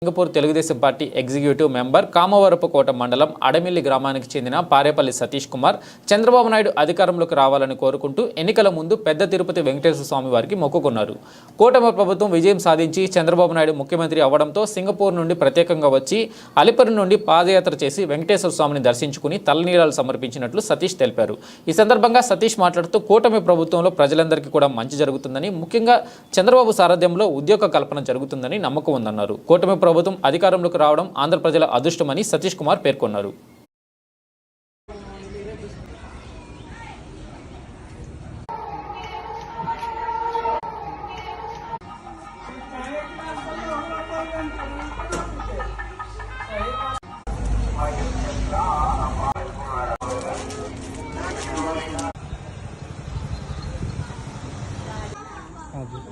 Singapore Telugu Desam party executive member Kamavarapukota మండలం అడమిల్లి గ్రామానికి చెందిన పారేపల్లి సతీష్ కుమార్ చంద్రబాబు నాయుడు అధికారంలోకి రావాలని కోరుకుంటూ ఎన్నికల ముందు పెద్ద తిరుపతి వెంకటేశ్వర స్వామి వారికి మొక్కుకున్నారు. కూటమి ప్రభుత్వం విజయం సాధించి చంద్రబాబు నాయుడు ముఖ్యమంత్రి అవ్వడంతో సింగపూర్ నుండి ప్రత్యేకంగా వచ్చి అలిపిరి నుండి పాదయాత్ర చేసి వెంకటేశ్వర స్వామిని దర్శించుకుని తలనీలాలు సమర్పించినట్లు సతీష్ తెలిపారు. ఈ సందర్భంగా సతీష్ మాట్లాడుతూ కూటమి ప్రభుత్వంలో ప్రజలందరికీ కూడా మంచి జరుగుతుందని, ముఖ్యంగా చంద్రబాబు సారథ్యంలో ఉద్యోగ కల్పన జరుగుతుందని నమ్మకం ఉందన్నారు. కూటమి ప్రభుత్వం అధికారంలోకి రావడం ఆంధ్ర ప్రజల అదృష్టమని సతీష్ కుమార్ పేర్కొన్నారు. हाँ जी।